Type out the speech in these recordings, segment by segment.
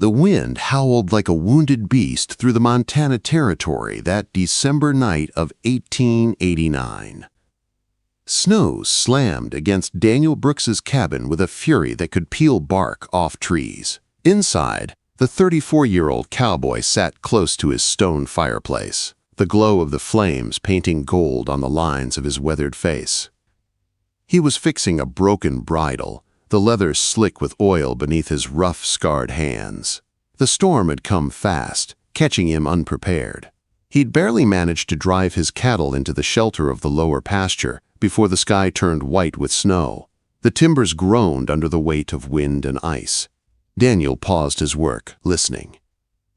The wind howled like a wounded beast through the Montana Territory that December night of 1889. Snow slammed against Daniel Brooks's cabin with a fury that could peel bark off trees. Inside, the 34-year-old cowboy sat close to his stone fireplace, the glow of the flames painting gold on the lines of his weathered face. He was fixing a broken bridle, the leather slick with oil beneath his rough, scarred hands. The storm had come fast, catching him unprepared. He'd barely managed to drive his cattle into the shelter of the lower pasture before the sky turned white with snow. The timbers groaned under the weight of wind and ice. Daniel paused his work, listening.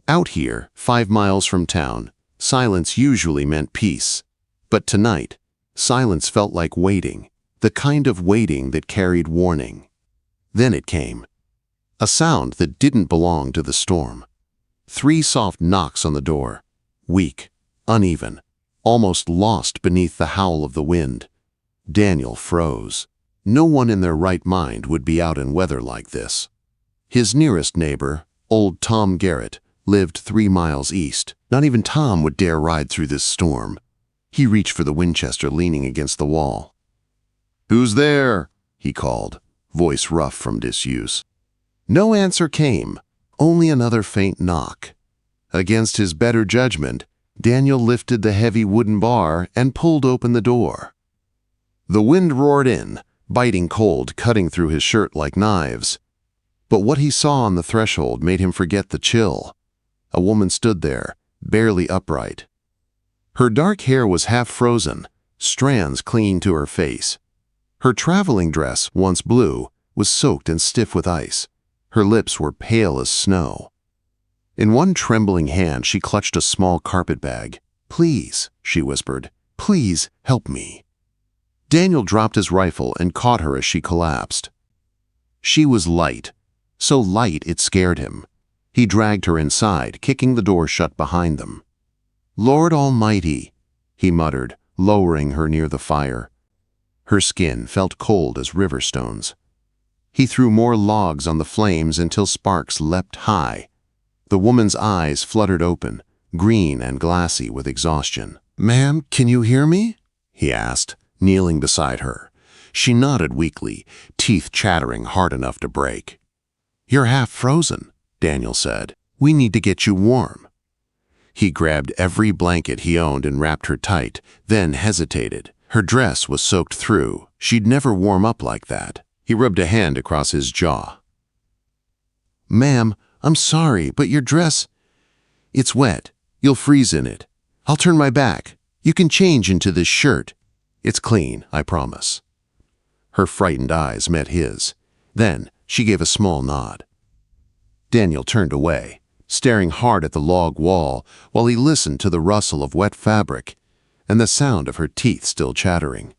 Out here, 5 miles from town, silence usually meant peace. But tonight, silence felt like waiting, the kind of waiting that carried warning. Then it came. A sound that didn't belong to the storm. 3 soft knocks on the door, weak, uneven, almost lost beneath the howl of the wind. Daniel froze. No one in their right mind would be out in weather like this. His nearest neighbor, old Tom Garrett, lived 3 miles east. Not even Tom would dare ride through this storm. He reached for the Winchester leaning against the wall. "Who's there?" he called, voice rough from disuse. No answer came, only another faint knock. Against his better judgment, Daniel lifted the heavy wooden bar and pulled open the door. The wind roared in, biting cold, cutting through his shirt like knives. But what he saw on the threshold made him forget the chill. A woman stood there, barely upright. Her dark hair was half frozen, strands clinging to her face. Her traveling dress, once blue, was soaked and stiff with ice. Her lips were pale as snow. In one trembling hand, she clutched a small carpet bag. "Please," she whispered, "please help me." Daniel dropped his rifle and caught her as she collapsed. She was light, so light it scared him. He dragged her inside, kicking the door shut behind them. "Lord Almighty," he muttered, lowering her near the fire. Her skin felt cold as river stones. He threw more logs on the flames until sparks leapt high. The woman's eyes fluttered open, green and glassy with exhaustion. "Ma'am, can you hear me?" he asked, kneeling beside her. She nodded weakly, teeth chattering hard enough to break. "You're half frozen," Daniel said. "We need to get you warm." He grabbed every blanket he owned and wrapped her tight, then hesitated. Her dress was soaked through. She'd never warm up like that. He rubbed a hand across his jaw. "Ma'am, I'm sorry, but your dress, it's wet. You'll freeze in it. I'll turn my back. You can change into this shirt. It's clean, I promise." Her frightened eyes met his. Then she gave a small nod. Daniel turned away, staring hard at the log wall while he listened to the rustle of wet fabric and the sound of her teeth still chattering.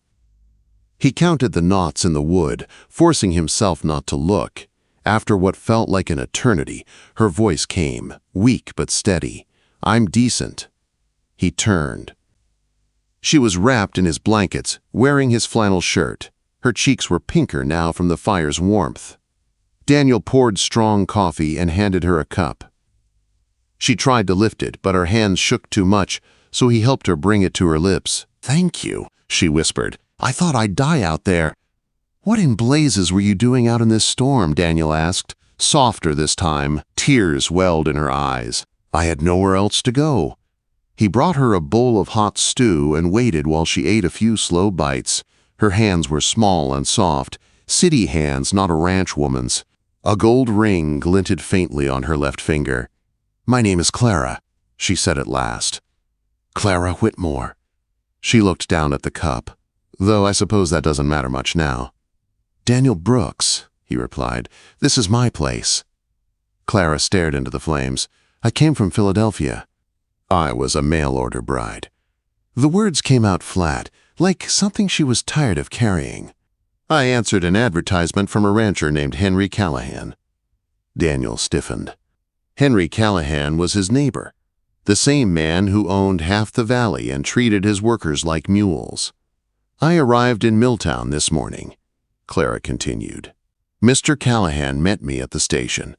He counted the knots in the wood, forcing himself not to look. After what felt like an eternity, her voice came, weak but steady. "I'm decent." He turned. She was wrapped in his blankets, wearing his flannel shirt. Her cheeks were pinker now from the fire's warmth. Daniel poured strong coffee and handed her a cup. She tried to lift it, but her hands shook too much, so he helped her bring it to her lips. "Thank you," she whispered. "I thought I'd die out there." "What in blazes were you doing out in this storm?" Daniel asked, softer this time. Tears welled in her eyes. "I had nowhere else to go." He brought her a bowl of hot stew and waited while she ate a few slow bites. Her hands were small and soft, city hands, not a ranch woman's. A gold ring glinted faintly on her left finger. "My name is Clara," she said at last. "Clara Whitmore." She looked down at the cup, though I suppose that doesn't matter much now. "Daniel Brooks," he replied. "This is my place." Clara stared into the flames. "I came from Philadelphia. I was a mail-order bride." The words came out flat, like something she was tired of carrying. "I answered an advertisement from a rancher named Henry Callahan." Daniel stiffened. Henry Callahan was his neighbor, the same man who owned half the valley and treated his workers like mules. "I arrived in Milltown this morning," Clara continued. "Mr. Callahan met me at the station.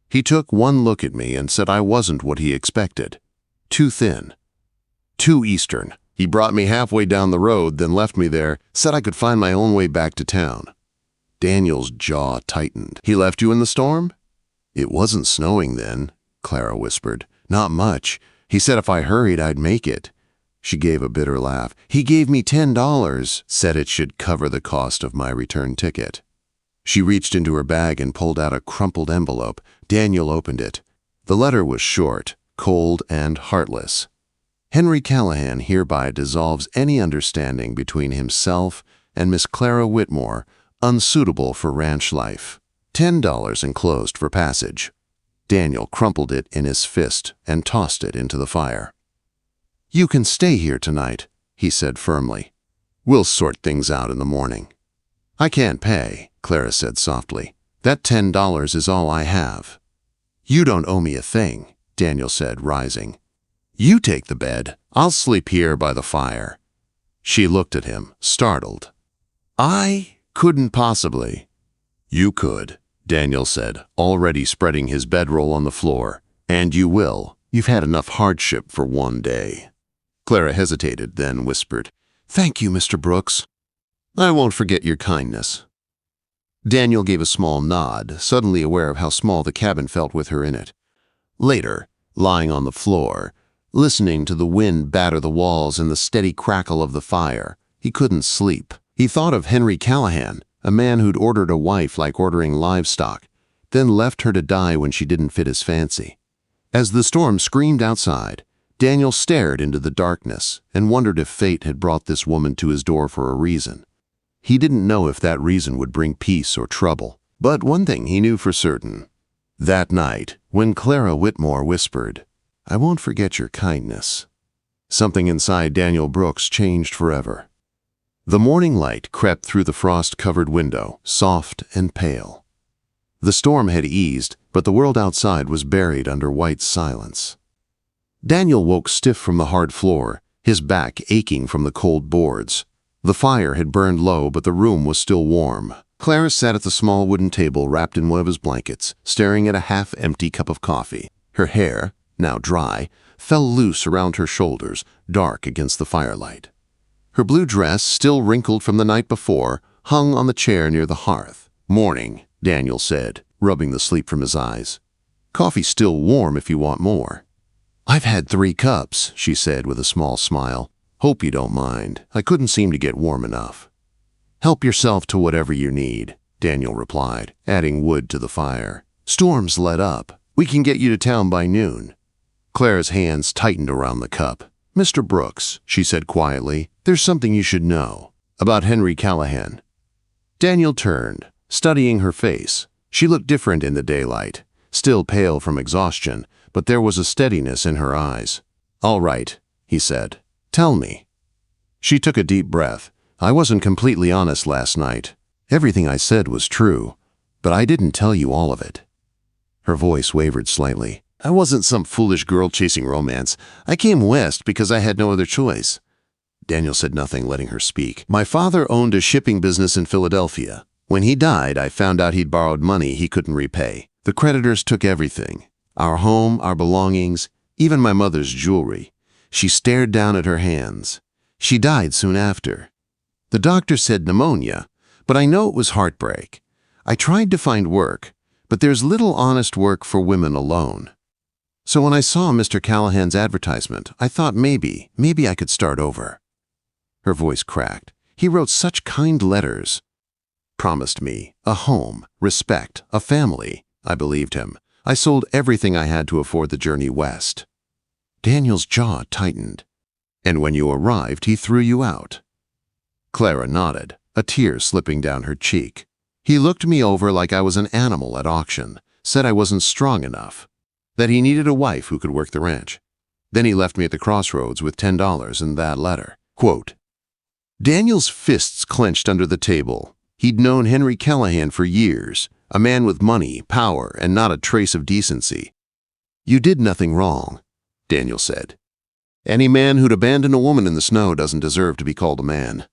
He took one look at me and said I wasn't what he expected. Too thin. Too Eastern. He brought me halfway down the road, then left me there, said I could find my own way back to town. Daniel's jaw tightened. He left you in the storm? It wasn't snowing then, Clara whispered. Not much. He said if I hurried, I'd make it. She gave a bitter laugh. He gave me $10, said it should cover the cost of my return ticket. She reached into her bag and pulled out a crumpled envelope. Daniel opened it. The letter was short, cold, and heartless. Henry Callahan hereby dissolves any understanding between himself and Miss Clara Whitmore, unsuitable for ranch life. $10 enclosed for passage. Daniel crumpled it in his fist and tossed it into the fire. You can stay here tonight, he said firmly. We'll sort things out in the morning. I can't pay, Clara said softly. That $10 is all I have. You don't owe me a thing, Daniel said, rising. You take the bed. I'll sleep here by the fire. She looked at him, startled. I couldn't possibly. You could, Daniel said, already spreading his bedroll on the floor. And you will. You've had enough hardship for one day. Clara hesitated, then whispered, Thank you, Mr. Brooks. I won't forget your kindness. Daniel gave a small nod, suddenly aware of how small the cabin felt with her in it. Later, lying on the floor, listening to the wind batter the walls and the steady crackle of the fire, he couldn't sleep. He thought of Henry Callahan, a man who'd ordered a wife like ordering livestock, then left her to die when she didn't fit his fancy. As the storm screamed outside, Daniel stared into the darkness and wondered if fate had brought this woman to his door for a reason. He didn't know if that reason would bring peace or trouble, but one thing he knew for certain. That night, when Clara Whitmore whispered, I won't forget your kindness, something inside Daniel Brooks changed forever. The morning light crept through the frost-covered window, soft and pale. The storm had eased, but the world outside was buried under white silence. Daniel woke stiff from the hard floor, his back aching from the cold boards. The fire had burned low, but the room was still warm. Clara sat at the small wooden table wrapped in one of his blankets, staring at a half-empty cup of coffee. Her hair, now dry, fell loose around her shoulders, dark against the firelight. Her blue dress, still wrinkled from the night before, hung on the chair near the hearth. Morning, Daniel said, rubbing the sleep from his eyes. Coffee's still warm if you want more. I've had 3 cups, she said with a small smile. Hope you don't mind. I couldn't seem to get warm enough. Help yourself to whatever you need, Daniel replied, adding wood to the fire. Storm's let up. We can get you to town by noon. Clara's hands tightened around the cup. Mr. Brooks, she said quietly, there's something you should know about Henry Callahan. Daniel turned, studying her face. She looked different in the daylight, still pale from exhaustion, but there was a steadiness in her eyes. All right, he said. Tell me. She took a deep breath. I wasn't completely honest last night. Everything I said was true, but I didn't tell you all of it. Her voice wavered slightly. I wasn't some foolish girl chasing romance. I came west because I had no other choice. Daniel said nothing, letting her speak. My father owned a shipping business in Philadelphia. When he died, I found out he'd borrowed money he couldn't repay. The creditors took everything. Our home, our belongings, even my mother's jewelry. She stared down at her hands. She died soon after. The doctor said pneumonia, but I know it was heartbreak. I tried to find work, but there's little honest work for women alone. So when I saw Mr. Callahan's advertisement, I thought maybe I could start over. Her voice cracked. He wrote such kind letters. Promised me a home, respect, a family. I believed him. I sold everything I had to afford the journey west. Daniel's jaw tightened. And when you arrived, he threw you out. Clara nodded, a tear slipping down her cheek. He looked me over like I was an animal at auction, said I wasn't strong enough, that he needed a wife who could work the ranch. Then he left me at the crossroads with $10 and that letter. Quote, Daniel's fists clenched under the table. He'd known Henry Callahan for years, a man with money, power, and not a trace of decency. You did nothing wrong, Daniel said. Any man who'd abandon a woman in the snow doesn't deserve to be called a man.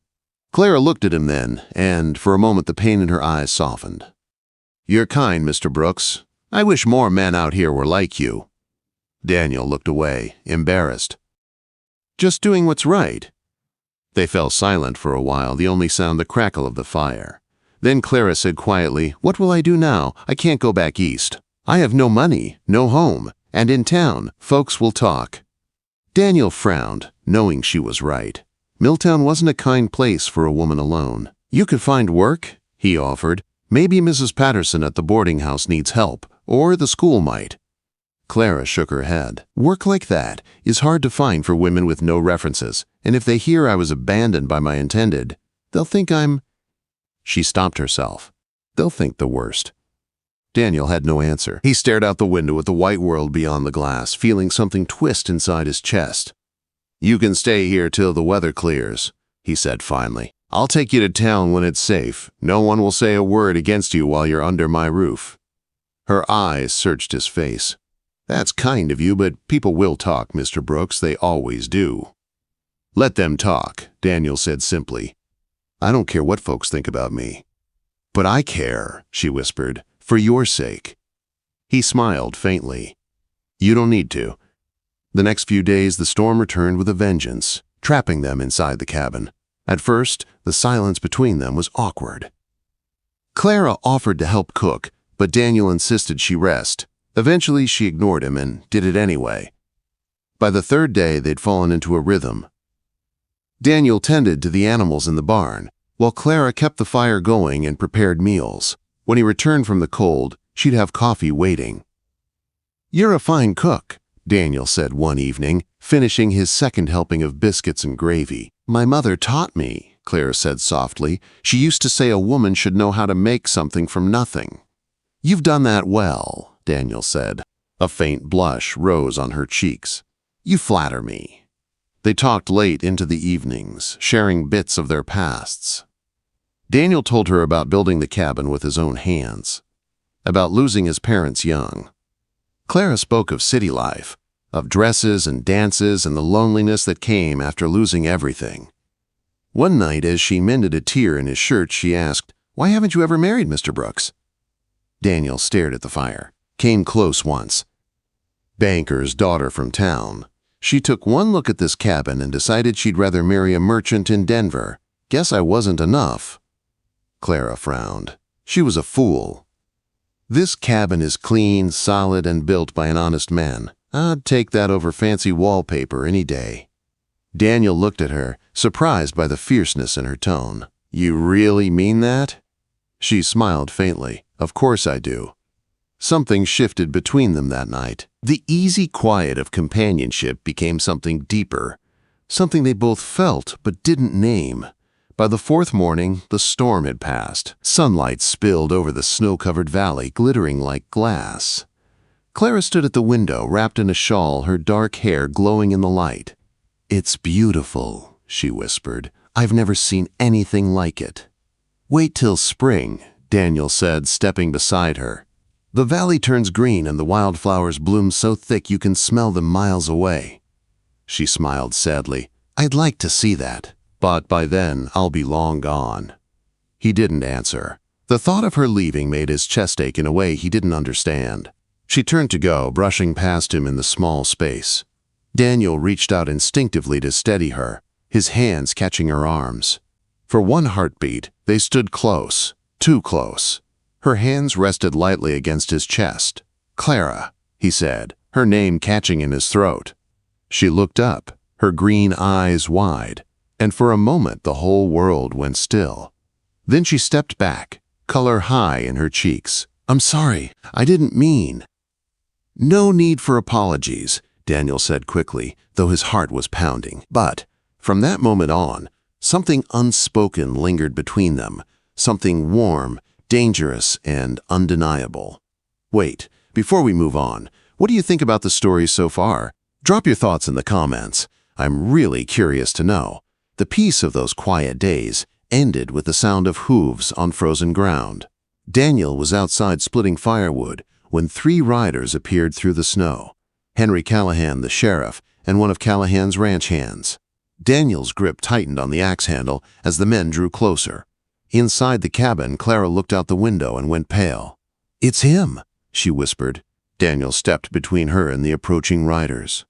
Clara looked at him then, and for a moment the pain in her eyes softened. You're kind, Mr. Brooks, I wish more men out here were like you." Daniel looked away, embarrassed. "Just doing what's right." They fell silent for a while, the only sound the crackle of the fire. Then Clara said quietly, "What will I do now? I can't go back east. I have no money, no home, and in town, folks will talk." Daniel frowned, knowing she was right. Milltown wasn't a kind place for a woman alone. "You could find work," he offered. "Maybe Mrs. Patterson at the boarding house needs help, or the school might." Clara shook her head. "Work like that is hard to find for women with no references, and if they hear I was abandoned by my intended, they'll think I'm—" She stopped herself. "They'll think the worst." Daniel had no answer. He stared out the window at the white world beyond the glass, feeling something twist inside his chest. "You can stay here till the weather clears," he said finally. "I'll take you to town when it's safe. No one will say a word against you while you're under my roof." Her eyes searched his face. "That's kind of you, but people will talk, Mr. Brooks. They always do." "Let them talk," Daniel said simply. "I don't care what folks think about me." "But I care," she whispered, "for your sake." He smiled faintly. "You don't need to." The next few days the storm returned with a vengeance, trapping them inside the cabin. At first, the silence between them was awkward. Clara offered to help cook, but Daniel insisted she rest. Eventually, she ignored him and did it anyway. By the third day, they'd fallen into a rhythm. Daniel tended to the animals in the barn, while Clara kept the fire going and prepared meals. When he returned from the cold, she'd have coffee waiting. "You're a fine cook," Daniel said one evening, finishing his second helping of biscuits and gravy. "My mother taught me," Clara said softly. "She used to say a woman should know how to make something from nothing." "You've done that well," Daniel said. A faint blush rose on her cheeks. "You flatter me." They talked late into the evenings, sharing bits of their pasts. Daniel told her about building the cabin with his own hands, about losing his parents young. Clara spoke of city life, of dresses and dances and the loneliness that came after losing everything. One night, as she mended a tear in his shirt, she asked, "Why haven't you ever married, Mr. Brooks?" Daniel stared at the fire, came close once. "Banker's daughter from town. She took one look at this cabin and decided she'd rather marry a merchant in Denver. Guess I wasn't enough." Clara frowned. She was a fool. "This cabin is clean, solid, and built by an honest man. I'd take that over fancy wallpaper any day." Daniel looked at her, surprised by the fierceness in her tone. "You really mean that?" She smiled faintly. "Of course I do." Something shifted between them that night. The easy quiet of companionship became something deeper, something they both felt but didn't name. By the fourth morning, the storm had passed. Sunlight spilled over the snow-covered valley, glittering like glass. Clara stood at the window, wrapped in a shawl, her dark hair glowing in the light. "It's beautiful," she whispered. "I've never seen anything like it." "Wait till spring," Daniel said, stepping beside her. "The valley turns green and the wildflowers bloom so thick you can smell them miles away." She smiled sadly. "I'd like to see that, but by then I'll be long gone." He didn't answer. The thought of her leaving made his chest ache in a way he didn't understand. She turned to go, brushing past him in the small space. Daniel reached out instinctively to steady her, his hands catching her arms. For one heartbeat, they stood close, too close. Her hands rested lightly against his chest. "Clara," he said, her name catching in his throat. She looked up, her green eyes wide, and for a moment the whole world went still. Then she stepped back, color high in her cheeks. "I'm sorry, I didn't mean." "No need for apologies," Daniel said quickly, though his heart was pounding. But from that moment on, something unspoken lingered between them, something warm, dangerous, and undeniable. Wait, before we move on, what do you think about the story so far? Drop your thoughts in the comments. I'm really curious to know. The peace of those quiet days ended with the sound of hooves on frozen ground. Daniel was outside splitting firewood when 3 riders appeared through the snow. Henry Callahan, the sheriff, and one of Callahan's ranch hands. Daniel's grip tightened on the axe handle as the men drew closer. Inside the cabin, Clara looked out the window and went pale. "It's him," she whispered. Daniel stepped between her and the approaching riders.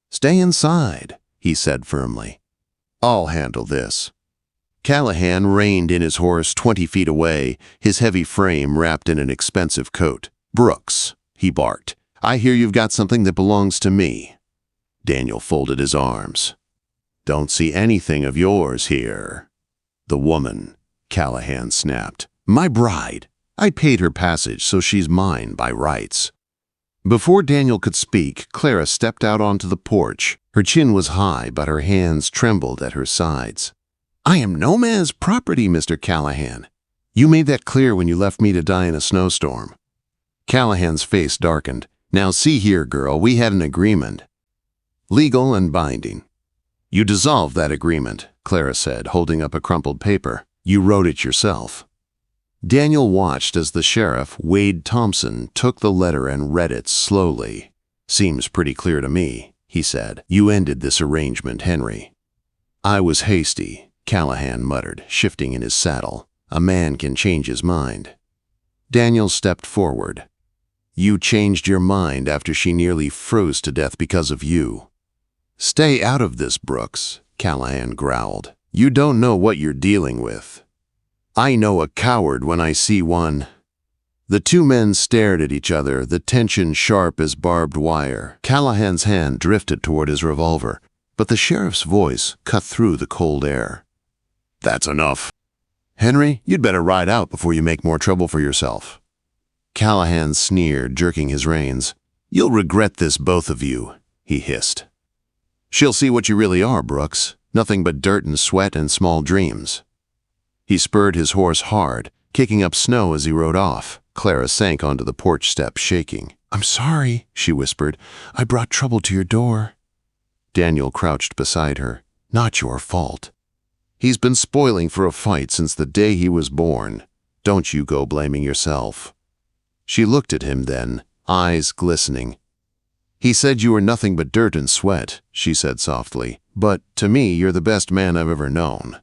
"Stay inside," he said firmly. "I'll handle this." Callahan reined in his horse 20 feet away, his heavy frame wrapped in an expensive coat. "Brooks," he barked, "I hear you've got something that belongs to me." Daniel folded his arms. "Don't see anything of yours here." "The woman," Callahan snapped. "My bride. I paid her passage, so she's mine by rights." Before Daniel could speak, Clara stepped out onto the porch. Her chin was high, but her hands trembled at her sides. "I am no man's property, Mr. Callahan. You made that clear when you left me to die in a snowstorm." Callahan's face darkened. "Now see here, girl, we had an agreement. Legal and binding." "You dissolved that agreement," Clara said, holding up a crumpled paper. "You wrote it yourself." Daniel watched as the sheriff, Wade Thompson, took the letter and read it slowly. "Seems pretty clear to me," he said. "You ended this arrangement, Henry." "I was hasty," Callahan muttered, shifting in his saddle. "A man can change his mind." Daniel stepped forward. "You changed your mind after she nearly froze to death because of you." "Stay out of this, Brooks," Callahan growled. "You don't know what you're dealing with." "I know a coward when I see one." The two men stared at each other, the tension sharp as barbed wire. Callahan's hand drifted toward his revolver, but the sheriff's voice cut through the cold air. "That's enough. Henry, you'd better ride out before you make more trouble for yourself." Callahan sneered, jerking his reins. "You'll regret this, both of you," he hissed. "She'll see what you really are, Brooks. Nothing but dirt and sweat and small dreams." He spurred his horse hard, kicking up snow as he rode off. Clara sank onto the porch step, shaking. "I'm sorry," she whispered. "I brought trouble to your door." Daniel crouched beside her. "Not your fault. He's been spoiling for a fight since the day he was born. Don't you go blaming yourself." She looked at him then, eyes glistening. "He said you were nothing but dirt and sweat," she said softly. "But to me, you're the best man I've ever known."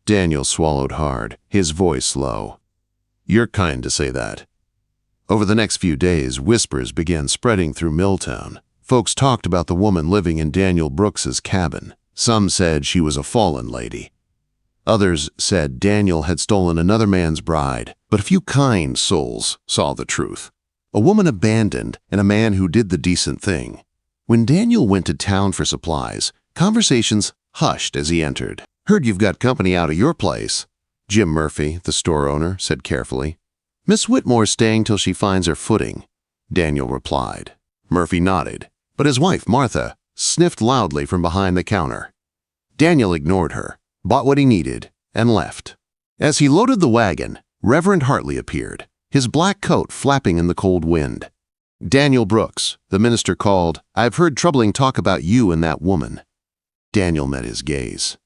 Daniel swallowed hard, his voice low. "You're kind to say that." Over the next few days, whispers began spreading through Milltown. Folks talked about the woman living in Daniel Brooks's cabin. Some said she was a fallen lady. Others said Daniel had stolen another man's bride, but a few kind souls saw the truth. A woman abandoned and a man who did the decent thing. When Daniel went to town for supplies, conversations hushed as he entered. "Heard you've got company out of your place," Jim Murphy, the store owner, said carefully. "Miss Whitmore's staying till she finds her footing," Daniel replied. Murphy nodded, but his wife, Martha, sniffed loudly from behind the counter. Daniel ignored her, bought what he needed, and left. As he loaded the wagon, Reverend Hartley appeared, his black coat flapping in the cold wind. "Daniel Brooks," the minister called. "I've heard troubling talk about you and that woman." Daniel met his gaze.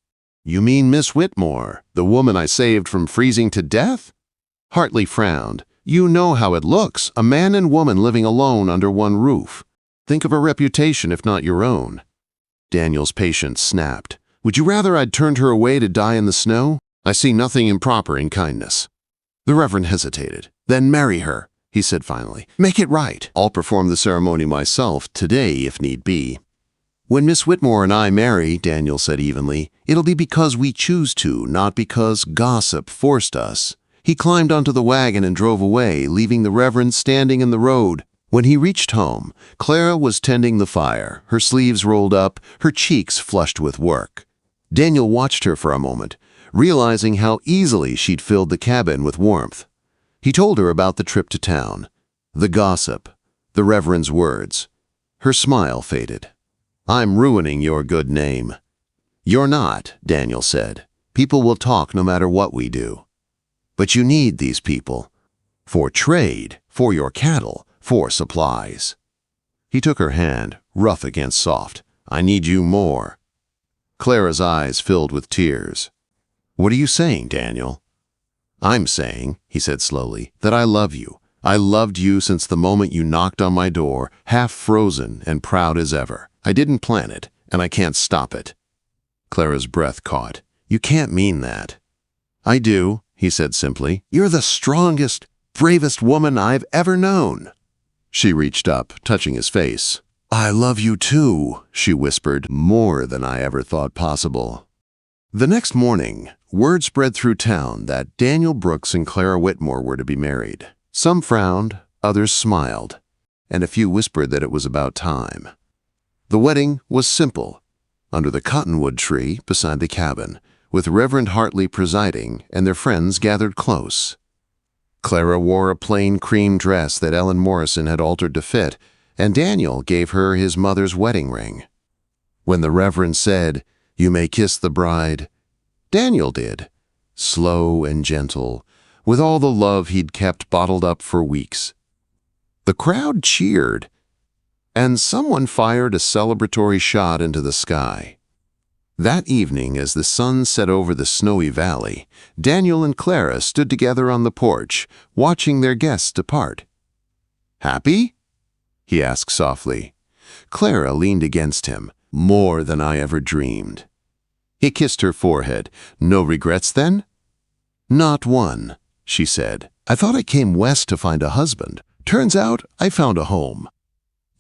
"You mean Miss Whitmore, the woman I saved from freezing to death?" Hartley frowned. "You know how it looks, a man and woman living alone under one roof. Think of her reputation if not your own." Daniel's patience snapped. "Would you rather I'd turned her away to die in the snow? I see nothing improper in kindness." The Reverend hesitated. "Then marry her," he said finally. "Make it right. I'll perform the ceremony myself today if need be." "When Miss Whitmore and I marry," Daniel said evenly, "it'll be because we choose to, not because gossip forced us." He climbed onto the wagon and drove away, leaving the Reverend standing in the road. When he reached home, Clara was tending the fire, her sleeves rolled up, her cheeks flushed with work. Daniel watched her for a moment, realizing how easily she'd filled the cabin with warmth. He told her about the trip to town, the gossip, the Reverend's words. Her smile faded. "I'm ruining your good name." "You're not," Daniel said. "People will talk no matter what we do. But you need these people. For trade, for your cattle, for supplies." He took her hand, rough against soft. "I need you more." Clara's eyes filled with tears. "What are you saying, Daniel?" "I'm saying," he said slowly, "that I love you. I loved you since the moment you knocked on my door, half frozen and proud as ever. I didn't plan it, and I can't stop it." Clara's breath caught. "You can't mean that." "I do," he said simply. "You're the strongest, bravest woman I've ever known." She reached up, touching his face. "I love you too," she whispered, "more than I ever thought possible." The next morning, word spread through town that Daniel Brooks and Clara Whitmore were to be married. Some frowned, others smiled, and a few whispered that it was about time. The wedding was simple, under the cottonwood tree beside the cabin, with Reverend Hartley presiding and their friends gathered close. Clara wore a plain cream dress that Ellen Morrison had altered to fit, and Daniel gave her his mother's wedding ring. When the Reverend said, "You may kiss the bride," Daniel did, slow and gentle, with all the love he'd kept bottled up for weeks. The crowd cheered, and someone fired a celebratory shot into the sky. That evening, as the sun set over the snowy valley, Daniel and Clara stood together on the porch, watching their guests depart. "Happy?" he asked softly. Clara leaned against him. "More than I ever dreamed." He kissed her forehead. "No regrets, then?" "Not one," she said. "I thought I came west to find a husband. Turns out I found a home."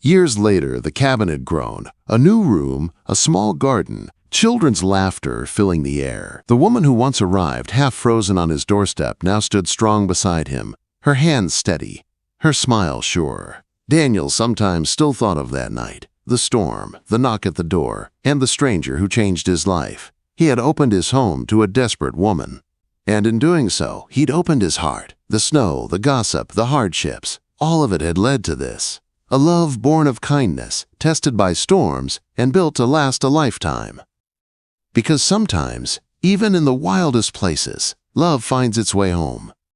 Years later, the cabin had grown. A new room, a small garden, children's laughter filling the air. The woman who once arrived, half frozen on his doorstep, now stood strong beside him, her hands steady, her smile sure. Daniel sometimes still thought of that night, the storm, the knock at the door, and the stranger who changed his life. He had opened his home to a desperate woman. And in doing so, he'd opened his heart. The snow, the gossip, the hardships, all of it had led to this. A love born of kindness, tested by storms, and built to last a lifetime. Because sometimes, even in the wildest places, love finds its way home.